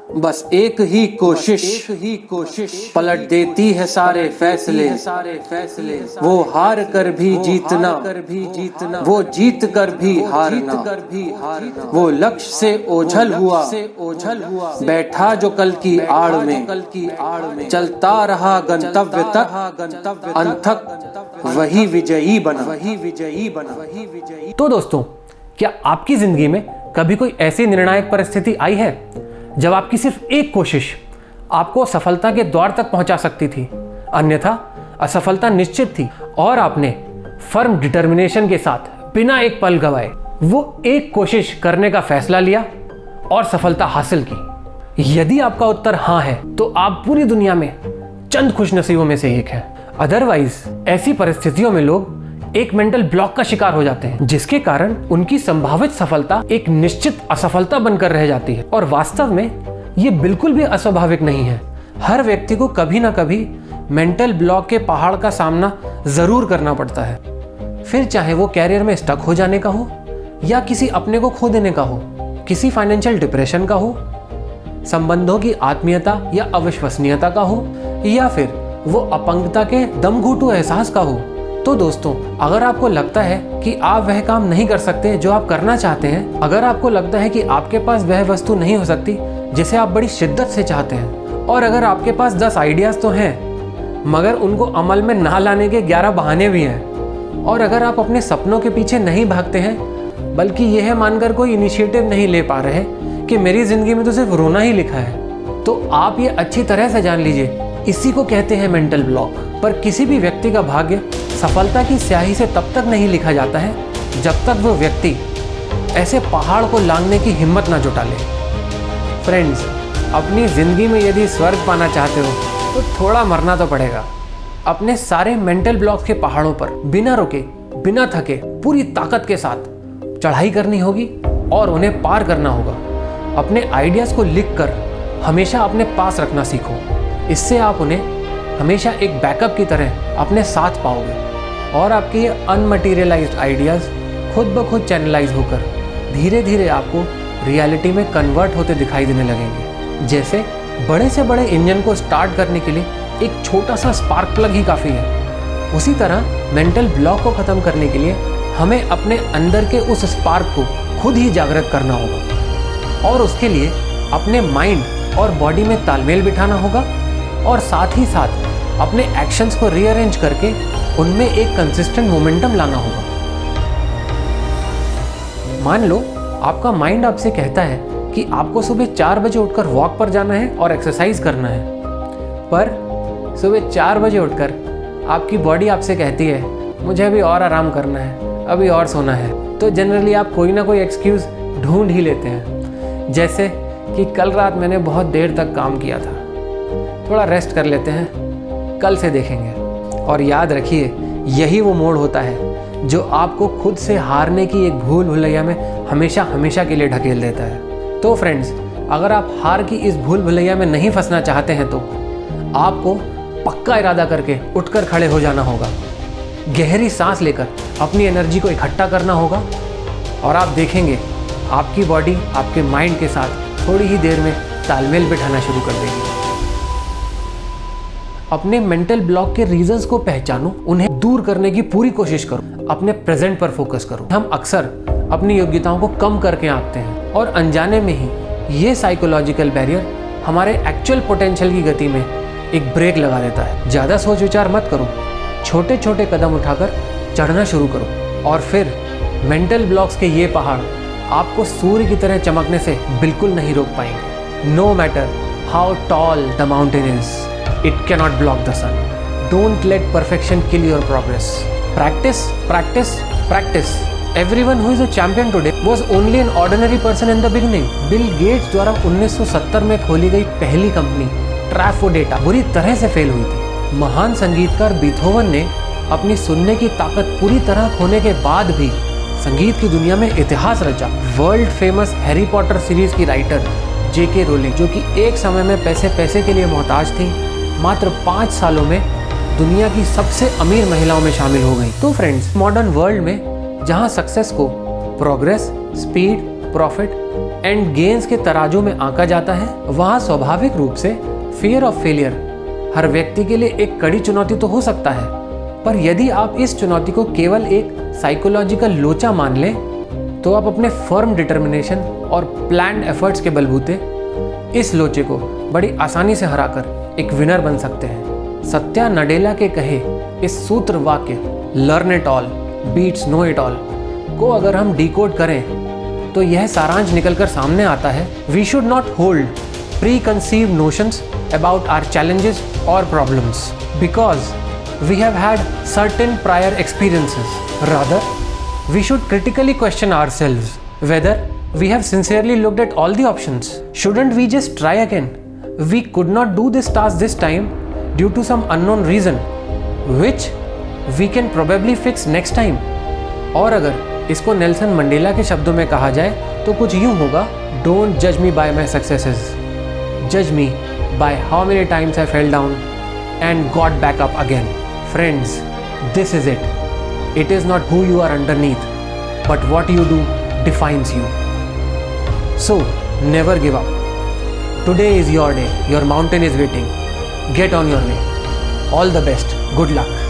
बस एक ही कोशिश पलट देती है सारे फैसले। वो हार कर भी जीतना, वो जीत कर भी हारना। वो लक्ष्य से ओझल हुआ बैठा जो कल की आड़ में, चलता रहा गंतव्य तक, अंतक वही विजयी बना। तो दोस्तों, क्या आपकी जिंदगी में कभी कोई ऐसी निर्णायक परिस्थिति आई है जब आपकी सिर्फ एक कोशिश आपको सफलता के द्वार तक पहुंचा सकती थी, अन्यथा असफलता निश्चित थी, और आपने फर्म डिटर्मिनेशन के साथ बिना एक पल गवाए वो एक कोशिश करने का फैसला लिया और सफलता हासिल की? यदि आपका उत्तर हाँ है तो आप पूरी दुनिया में चंद खुशनसीबों में से एक हैं। अदरवाइज ऐसी परिस्थितियों में लोग एक मेंटल ब्लॉक का शिकार हो जाते हैं, जिसके कारण उनकी संभावित सफलता एक निश्चित असफलता बनकर रह जाती है। और वास्तव में ये बिल्कुल भी अस्वाभाविक नहीं है। हर व्यक्ति को कभी ना कभी मेंटल ब्लॉक के पहाड़ का सामना जरूर करना पड़ता है, फिर चाहे वो कैरियर में स्टक हो जाने का हो, या किसी अपने को खो देने का हो, किसी फाइनेंशियल डिप्रेशन का हो, संबंधों की आत्मीयता या अविश्वसनीयता का हो, या फिर वो अपंगता के दमघुटू एहसास का हो। तो दोस्तों, अगर आपको लगता है कि आप वह काम नहीं कर सकते जो आप करना चाहते हैं, अगर आपको लगता है कि आपके पास वह वस्तु नहीं हो सकती जिसे आप बड़ी शिद्दत से चाहते हैं, और अगर आपके पास 10 आइडियाज तो हैं मगर उनको अमल में ना लाने के 11 बहाने भी हैं, और अगर आप अपने सपनों के पीछे नहीं भागते हैं बल्कि यह मानकर कोई इनिशिएटिव नहीं ले पा रहे कि मेरी जिंदगी में तो सिर्फ रोना ही लिखा है, तो आप ये अच्छी तरह से जान लीजिए, इसी को कहते हैं मेंटल ब्लॉक। पर किसी भी व्यक्ति का भाग्य सफलता की स्याही से तब तक नहीं लिखा जाता है जब तक वो व्यक्ति ऐसे पहाड़ को लांघने की हिम्मत ना जुटा ले। फ्रेंड्स, अपनी ज़िंदगी में यदि स्वर्ग पाना चाहते हो तो थोड़ा मरना तो पड़ेगा। अपने सारे मेंटल ब्लॉक्स के पहाड़ों पर बिना रुके, बिना थके, पूरी ताकत के साथ चढ़ाई करनी होगी और उन्हें पार करना होगा। अपने आइडियाज़ को लिख कर हमेशा अपने पास रखना सीखो। इससे आप उन्हें हमेशा एक बैकअप की तरह अपने साथ पाओगे, और आपके ये अनमटीरियलाइज्ड आइडियाज़ खुद ब खुद चैनलाइज होकर धीरे धीरे आपको रियलिटी में कन्वर्ट होते दिखाई देने लगेंगे। जैसे बड़े से बड़े इंजन को स्टार्ट करने के लिए एक छोटा सा स्पार्क प्लग ही काफ़ी है, उसी तरह मेंटल ब्लॉक को ख़त्म करने के लिए हमें अपने अंदर के उस स्पार्क को खुद ही जागृत करना होगा, और उसके लिए अपने माइंड और बॉडी में तालमेल बिठाना होगा, और साथ ही साथ अपने एक्शंस को रीअरेंज करके उनमें एक कंसिस्टेंट मोमेंटम लाना होगा। मान लो आपका माइंड आपसे कहता है कि आपको सुबह 4 बजे उठकर वॉक पर जाना है और एक्सरसाइज करना है, पर सुबह 4 बजे उठकर आपकी बॉडी आपसे कहती है मुझे अभी और आराम करना है, अभी और सोना है। तो जनरली आप कोई ना कोई एक्सक्यूज़ ढूंढ ही लेते हैं, जैसे कि कल रात मैंने बहुत देर तक काम किया था, थोड़ा रेस्ट कर लेते हैं, कल से देखेंगे। और याद रखिए, यही वो मोड़ होता है जो आपको खुद से हारने की एक भूल भुलैया में हमेशा हमेशा के लिए ढकेल देता है। तो फ्रेंड्स, अगर आप हार की इस भूल भुलैया में नहीं फंसना चाहते हैं तो आपको पक्का इरादा करके उठकर खड़े हो जाना होगा, गहरी सांस लेकर अपनी एनर्जी को इकट्ठा करना होगा, और आप देखेंगे आपकी बॉडी आपके माइंड के साथ थोड़ी ही देर में तालमेल बिठाना शुरू कर देगी। अपने मेंटल ब्लॉक के रीजंस को पहचानो, उन्हें दूर करने की पूरी कोशिश करो, अपने प्रेजेंट पर फोकस करो। हम अक्सर अपनी योग्यताओं को कम करके आंकते हैं, और अनजाने में ही ये साइकोलॉजिकल बैरियर हमारे एक्चुअल पोटेंशियल की गति में एक ब्रेक लगा देता है। ज़्यादा सोच विचार मत करो, छोटे छोटे कदम उठाकर चढ़ना शुरू करो, और फिर मेंटल ब्लॉक्स के ये पहाड़ आपको सूर्य की तरह चमकने से बिल्कुल नहीं रोक पाएंगे। No matter how tall the mountain is, it cannot block the sun. Don't let perfection kill your progress. Practice, practice, practice. Everyone who is a champion today was only an ordinary person in the beginning. Bill Gates द्वारा 1970 में खोली गई पहली company ट्रैफोडेटा बुरी तरह से fail हुई थी। महान संगीतकार बीथोवन ने अपनी सुनने की ताकत पूरी तरह खोने के बाद भी संगीत की दुनिया में इतिहास रचा। World famous Harry Potter series की राइटर J.K. रोलिंग, जो कि एक समय में पैसे के लिए मोहताज थी, मात्र 5 सालों में दुनिया की सबसे अमीर महिलाओं में शामिल हो गई। तो फ्रेंड्स, मॉडर्न वर्ल्ड में जहां सक्सेस को progress, speed profit and gains के तराजू में आंका जाता है, वहाँ स्वाभाविक रूप से फियर ऑफ फेलियर हर व्यक्ति के लिए एक कड़ी चुनौती तो हो सकता है, पर यदि आप इस चुनौती को केवल एक साइकोलॉजिकल लोचा मान लें तो आप अपने फर्म डिटर्मिनेशन और प्लान्ड एफर्ट्स के बलबूते इस लोचे को बड़ी आसानी से हराकर एक विनर बन सकते हैं। सत्या नडेला के कहे इस सूत्र वाक्य learn it all beats know it all को अगर हम डिकोड करें तो यह सारांश निकलकर सामने आता है, we should not hold preconceived notions about our challenges or problems because we have had certain prior experiences. Rather, we should critically question ourselves whether we have sincerely looked at all the options. Shouldn't we just try again? We could not do this task this time due to some unknown reason, which we can probably fix next time. और अगर इसको Nelson Mandela के शब्दों में कहा जाए तो कुछ यूं होगा, Don't judge me by my successes. Judge me by how many times I fell down and got back up again. Friends, this is it. It is not who you are underneath, but what you do defines you. So, never give up. Today is your day. Your mountain is waiting. Get on your way. All the best. Good luck.